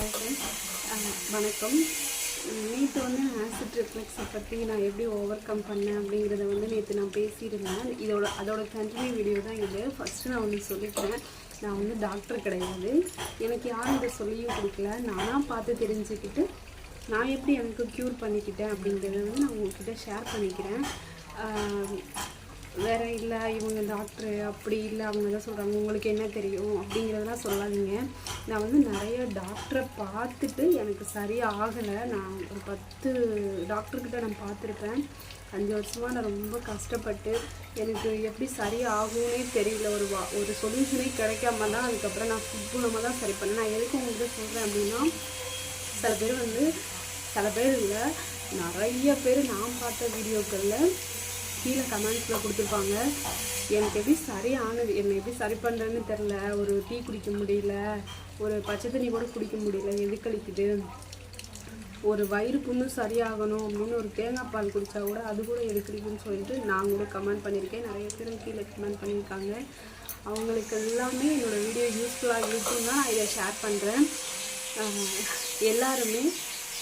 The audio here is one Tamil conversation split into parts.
ஹாய் ஃப்ரெண்ட்ஸ், வணக்கம். நேற்று வந்து ஆசிட் ரிஃப்ளெக்ஸை பற்றி நான் எப்படி ஓவர் கம் பண்ணேன் அப்படிங்கிறத வந்து நேற்று நான் பேசியிருந்தேன். அதோட கண்டினியூ வீடியோ தான் இது. ஃபஸ்ட்டு நான் ஒன்று சொல்லிக்கிறேன், நான் வந்து டாக்டர் கிடையாது. எனக்கு யாரும் இதை சொல்லியும் கொடுக்கல. நானாக பார்த்து தெரிஞ்சுக்கிட்டு நான் எப்படி எனக்கு க்யூர் பண்ணிக்கிட்டேன் அப்படிங்கிறத வந்து நான் உங்கள்கிட்ட ஷேர் பண்ணிக்கிறேன். வேறு இல்லை இவங்க டாக்டரு அப்படி இல்லை, அவங்க தான் சொல்கிறாங்க உங்களுக்கு என்ன தெரியும் அப்படிங்கிறதெல்லாம் சொல்லாதீங்க. நான் வந்து நிறைய டாக்டரை பார்த்துட்டு எனக்கு சரியாகலை. நான் ஒரு 10 டாக்டர்கிட்ட நான் பார்த்துருப்பேன். 5 வருஷமாக நான் ரொம்ப கஷ்டப்பட்டு எனக்கு எப்படி சரியாகும்னே தெரியல. ஒரு சொல்யூஷனே கிடைக்காம தான் அதுக்கப்புறம் நான் ஃபுட் மூலமாக தான் சரி பண்ணேன். நான் எதுக்கு உங்கள்கிட்ட சொல்கிறேன் அப்படின்னா, சில பேர் இல்லை நிறைய பேர் நான் பார்த்த வீடியோக்களில் கீழே கமெண்ட்ஸில் கொடுத்துருப்பாங்க, எனக்கு எப்படி சரியானது, என்னை எப்படி சரி பண்ணுறேன்னு தெரில, ஒரு டீ குடிக்க முடியல, ஒரு பச்சை தண்ணி கூட குடிக்க முடியல, எதுக்களிக்குது, ஒரு வயிறு புண்ணு சரியாகணும் அப்படின்னு ஒரு தேங்காய் பால் குடித்தா கூட அது கூட எதுக்களிக்குன்னு சொல்லிட்டு நான் கூட கமெண்ட் பண்ணியிருக்கேன். நிறைய பேர் கீழே கமெண்ட் பண்ணியிருக்காங்க. அவங்களுக்கு எல்லாமே என்னோடய வீடியோ யூஸ்ஃபுல்லாக இருக்குன்னு தான் நான் இதை ஷேர் பண்ணுறேன். எல்லாருமே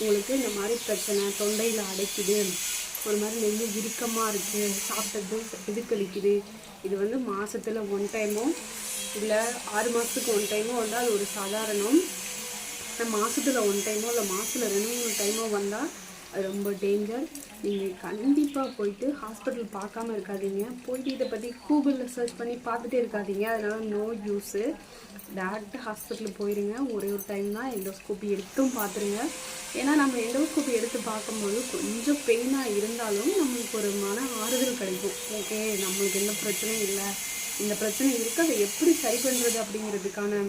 உங்களுக்கு இந்த மாதிரி பிரச்சனை, தொண்டையில் அடைக்குது, ஒரு மாதிரி நெஞ்சு இறுக்கமாக இருக்குது, சாப்பிட்டது எதுக்களிக்குது, இது வந்து மாதத்தில் 1 டைமோ இல்லை 6 மாதத்துக்கு 1 டைமோ வந்தால் அது ஒரு சாதாரணம். மாதத்தில் 1 டைமோ இல்லை மாதத்தில் 2-3 டைமோ வந்தால் அது ரொம்ப டேஞ்சர். நீங்கள் கண்டிப்பாக போயிட்டு ஹாஸ்பிட்டல் பார்க்காம இருக்காதீங்க. போயிட்டு இதை பற்றி கூகுளில் சர்ச் பண்ணி பார்த்துட்டே இருக்காதீங்க. அதனால் நோ யூஸு. டேரெக்டாக ஹாஸ்பிட்டலுக்கு போயிடுங்க. ஒரே ஒரு டைம் தான் எண்டோஸ்கோப்பி எடுத்தும் பார்த்துருங்க. ஏன்னா நம்ம எண்டோஸ்கோப்பி எடுத்து பார்க்கும்போது கொஞ்சம் பெயினாக இருந்தாலும் நம்மளுக்கு ஒரு மன ஆறுதல் கிடைக்கும். ஓகே, நம்மளுக்கு எந்த பிரச்சனையும் இல்லை, இந்த பிரச்சனை இருக்குது, அதை எப்படி சரி பண்ணுறது அப்படிங்கிறதுக்கான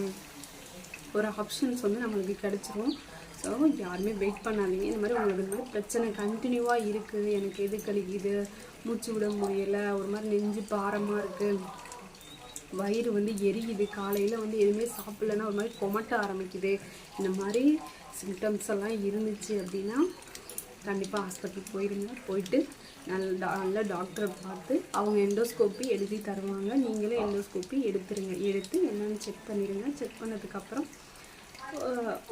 ஒரு ஆப்ஷன்ஸ் வந்து நம்மளுக்கு கிடச்சிரும். ஸோ யாருமே வெயிட் பண்ணாதீங்க. இந்த மாதிரி உங்களுக்கு இந்த மாதிரி பிரச்சனை கண்டினியூவாக இருக்குது, எனக்கு எது கழிக்குது, மூச்சு விட முடியலை, ஒரு மாதிரி நெஞ்சு பாரமாக இருக்குது, வயிறு வந்து எரியுது, காலையில் வந்து எதுவுமே சாப்பிட்லன்னா ஒரு மாதிரி கொமட்ட ஆரம்பிக்குது, இந்த மாதிரி சிம்டம்ஸ் எல்லாம் இருந்துச்சு அப்படின்னா கண்டிப்பாக ஹாஸ்பிட்டலுக்கு போயிடுங்க. போயிட்டு நல்ல டாக்டரை பார்த்து அவங்க எண்டோஸ்கோப்பி எழுதி தருவாங்க. நீங்களும் எண்டோஸ்கோப்பி எடுத்து என்னென்னு செக் பண்ணிடுங்க. செக் பண்ணதுக்கப்புறம்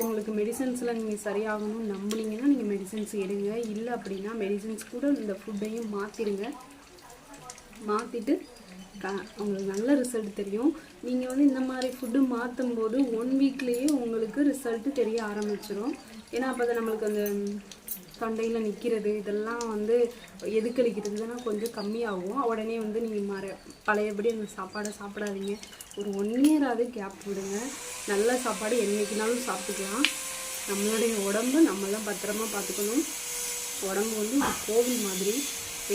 உங்களுக்கு மெடிசன்ஸில் நீங்கள் சரியாகணும்னு நம்பினீங்கன்னா நீங்கள் மெடிசன்ஸ் எடுங்க. இல்லை அப்படின்னா மெடிசன்ஸ் கூட இந்த ஃபுட்டையும் மாற்றிட்டு உங்களுக்கு நல்ல ரிசல்ட் தெரியும். நீங்கள் வந்து இந்த மாதிரி ஃபுட்டு மாற்றும் போது 1 வீக்லேயே உங்களுக்கு ரிசல்ட்டு தெரிய ஆரம்பிச்சிடும். ஏன்னா அப்போ தான் நம்மளுக்கு அந்த தொண்டையில் நிற்கிறது இதெல்லாம் வந்து எதுக்களிக்கிறது இதெல்லாம் கொஞ்சம் கம்மியாகும். உடனே வந்து நீங்கள் பழையபடி அந்த சாப்பாடை சாப்பிடாதீங்க. ஒரு 1 இயராவது கேப் விடுங்க. நல்ல சாப்பாடு என்றைக்குனாலும் சாப்பிட்டுக்கலாம். நம்மளுடைய உடம்பு நம்ம தான் பத்திரமா பார்த்துக்கணும். உடம்பு வந்து ஒரு கோவில் மாதிரி.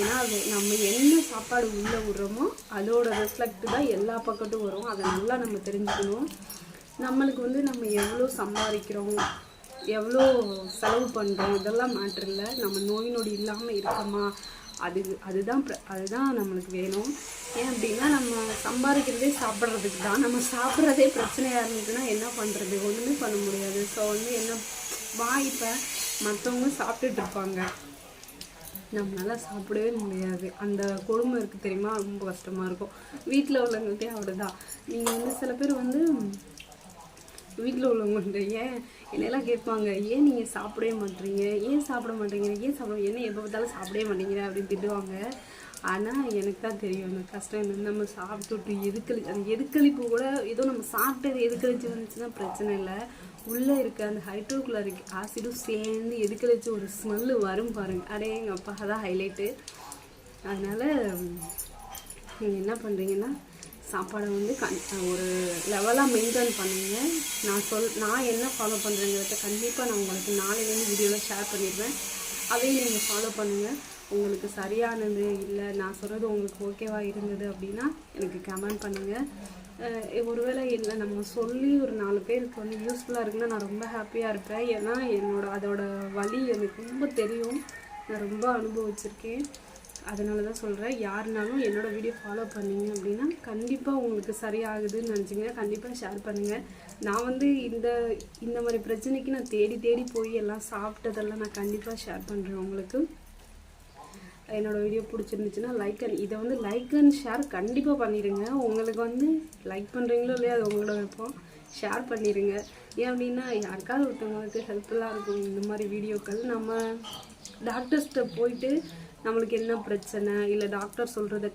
ஏன்னா அது நம்ம என்ன சாப்பாடு உள்ளே விடுறோமோ அதோட ரிஃப்ளெக்ட் தான் எல்லா பக்கத்தும் வரும். அதை நல்லா நம்ம தெரிஞ்சுக்கணும். நம்மளுக்கு வந்து நம்ம எவ்வளோ சம்பாதிக்கிறோம், எவ்வளோ செலவு பண்ணுறோம் இதெல்லாம் மேட்ரு இல்லை. நம்ம நோய் நொடி இல்லாமல் இருக்கோமா, அதுதான் நம்மளுக்கு வேணும். ஏன் அப்படின்னா நம்ம சம்பாதிக்கிறதே சாப்பிட்றதுக்கு தான். நம்ம சாப்பிட்றதே பிரச்சனையாக இருந்துச்சுன்னா என்ன பண்ணுறது, ஒன்றுமே பண்ண முடியாது. ஸோ வந்து இப்போ மற்றவங்க சாப்பிட்டுட்டு இருப்பாங்க, நம்மளால சாப்பிடவே முடியாது. அந்த கொடுமை இருக்குது தெரியுமா, ரொம்ப கஷ்டமாக இருக்கும். வீட்டில் உள்ளவங்கள்ட்டே அப்படிதான். நீங்கள் வந்து சில பேர் வந்து வீட்டில் உள்ளவங்கள்ட்ட என்னெல்லாம் கேட்பாங்க, ஏன் நீங்கள் சாப்பிடவே மாட்டீங்க, ஏன் சாப்பிட மாட்டேங்கிற, என்ன எப்போ பார்த்தாலும் சாப்பிடவே மாட்டேங்கிற அப்படின்னு திட்டுவாங்க. ஆனால் எனக்கு தான் தெரியும் அந்த கஷ்டம் என்னன்னு. நம்ம சாப்பிட்டுட்டு அந்த எதுக்களிப்பு கூட ஏதோ நம்ம சாப்பிட்டது எதுக்களிச்சு வந்துச்சுன்னா பிரச்சனை இல்லை. உள்ளே இருக்க அந்த ஹைட்ரோகுளோரிக் ஆசிடும் சேர்ந்து எதுக்களிச்சு ஒரு ஸ்மெல்லு வரும் பாருங்க, அடே எங்கள் அப்பா தான் ஹைலைட்டு. அதனால் நீங்கள் என்ன பண்ணுறீங்கன்னா சாப்பாடை வந்து ஒரு லெவலாக மெயின்டைன் பண்ணுங்க. நான் என்ன ஃபாலோ பண்ணுறேங்கிறத கண்டிப்பாக நான் உங்களுக்கு நாளையிலேருந்து வீடியோவில் ஷேர் பண்ணிடுவேன். அதையும் நீங்கள் ஃபாலோ பண்ணுங்கள். உங்களுக்கு சரியானது இல்லை, நான் சொல்கிறது உங்களுக்கு ஓகேவாக இருந்தது அப்படின்னா எனக்கு கமெண்ட் பண்ணுங்கள். ஒருவேளை இல்லை நம்ம சொல்லி ஒரு 4 பேருக்கு வந்து யூஸ்ஃபுல்லாக இருக்குன்னா நான் ரொம்ப ஹாப்பியாக இருப்பேன். ஏன்னா அதோட வலி எனக்கு ரொம்ப தெரியும், நான் ரொம்ப அனுபவிச்சிருக்கேன். அதனால தான் சொல்கிறேன், யாருனாலும் என்னோடய வீடியோ ஃபாலோ பண்ணிங்க அப்படின்னா கண்டிப்பாக உங்களுக்கு சரியாகுதுன்னு நினச்சிங்கன்னா கண்டிப்பாக ஷேர் பண்ணுங்கள். நான் வந்து இந்த மாதிரி பிரச்சனைக்கு நான் தேடி போய் எல்லாம் சாப்பிட்டதெல்லாம் நான் கண்டிப்பாக ஷேர் பண்ணுறேன் உங்களுக்கு. என்னோடய வீடியோ பிடிச்சிருந்துச்சுன்னா இதை வந்து லைக் அண்ட் ஷேர் கண்டிப்பாக பண்ணிடுங்க. உங்களுக்கு வந்து லைக் பண்ணுறீங்களோ இல்லையா அது உங்களோட விருப்பம். ஷேர் பண்ணிடுங்க. ஏன் அப்படின்னா யாருக்காவது ஒருத்தவங்களுக்கு ஹெல்ப்ஃபுல்லாக இருக்கும் இந்த மாதிரி வீடியோக்கள். நம்ம டாக்டர்ஸ்கிட்ட போயிட்டு நம்மளுக்கு என்ன பிரச்சனை இல்லை டாக்டர்ஸ் வந்து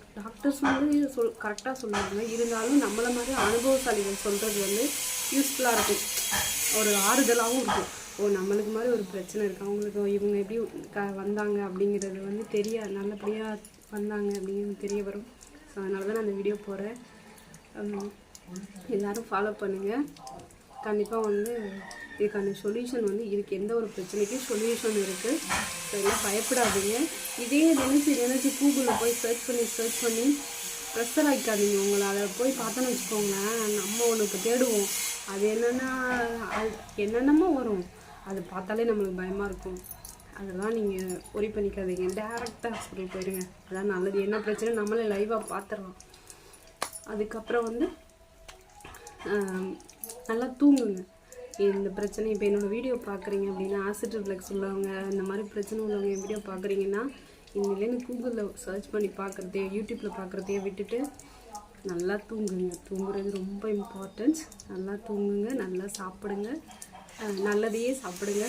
கரெக்டாக சொல்லுவாங்க. இருந்தாலும் நம்மளை மாதிரி அனுபவசாலிகள் சொல்கிறது வந்து யூஸ்ஃபுல்லாக இருக்கும், ஒரு ஆறுதலாகவும் இருக்கும். நம்மளுக்கு மாதிரி ஒரு பிரச்சனை இருக்குது, அவங்களுக்கு இவங்க எப்படி வந்தாங்க அப்படிங்கிறது வந்து நல்லபடியாக வந்தாங்க அப்படிங்கிறது தெரிய வரும். ஸோ அதனால தான் நான் அந்த வீடியோ போடுறேன். எல்லோரும் ஃபாலோ பண்ணுங்கள். கண்டிப்பாக வந்து இதுக்கான சொல்யூஷன் வந்து இதுக்கு எந்த ஒரு பிரச்சனைக்கும் சொல்யூஷன் இருக்குது. ஸோ எல்லாம் பயப்படாதீங்க. இதே நினச்சி கூகுளில் போய் சர்ச் பண்ணி ப்ரெஷர் ஆகிக்காதீங்க. உங்களை அதை போய் பார்த்தோன்னு வச்சுக்கோங்களேன், நம்ம ஒன்று இப்போ தேடுவோம், அது என்னென்னமோ வரும், அது பார்த்தாலே நம்மளுக்கு பயமாக இருக்கும். அதெல்லாம் நீங்கள் ஒரி பண்ணிக்காதீங்க, டேரெக்டாக ஹாஸ்பிட்டல் போயிடுங்க, அதான் நல்லது. என்ன பிரச்சனை நம்மளே லைவாக பார்த்துடலாம். அதுக்கப்புறம் வந்து நல்லா தூங்குங்க. இந்த பிரச்சனை இப்போ என்னோடய வீடியோ பார்க்குறீங்க அப்படின்னா, ஆசிட் ரிஃப்ளெக்ஸ் உள்ளவங்க, இந்த மாதிரி பிரச்சனை உள்ளவங்க என் வீடியோ பார்க்குறீங்கன்னா, இனிமேலேருந்து கூகுளில் சர்ச் பண்ணி பார்க்குறதே, யூடியூப்பில் பார்க்குறதையே விட்டுட்டு நல்லா தூங்குங்க. தூங்குறது ரொம்ப இம்பார்ட்டன்ஸ். நல்லா தூங்குங்க, நல்லா சாப்பிடுங்க, நல்லதையே சாப்பிடுங்க.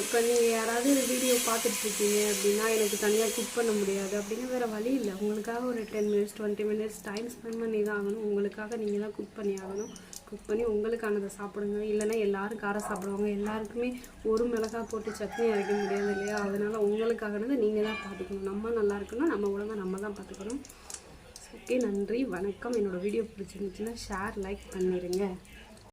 இப்போ நீங்கள் யாராவது வீடியோ பார்த்துட்ருக்கீங்க அப்படின்னா, எனக்கு தனியாக குக் பண்ண முடியாது அப்படின்னா வேறு வழி இல்லை. உங்களுக்காக ஒரு 10 minutes 20 minutes டைம் ஸ்பெண்ட் பண்ணி தான் ஆகணும். உங்களுக்காக நீங்கள் தான் குக் பண்ணி ஆகணும். குக் பண்ணி உங்களுக்கானதை சாப்பிடுங்க. இல்லைன்னா எல்லோரும் காரம் சாப்பிடுவாங்க, எல்லாருக்குமே ஒரு மிளகாய் போட்டு சட்னி அரைக்க முடியாது இல்லையா? அதனால் உங்களுக்காகனதை நீங்கள் தான் பார்த்துக்கணும். நம்ம நல்லா இருக்கணும், நம்ம உடம்பை நம்ம தான் பார்த்துக்கணும். ஓகே, நன்றி, வணக்கம். என்னோடய வீடியோ பிடிச்சிருந்துச்சுன்னா ஷேர், லைக் பண்ணிடுங்க.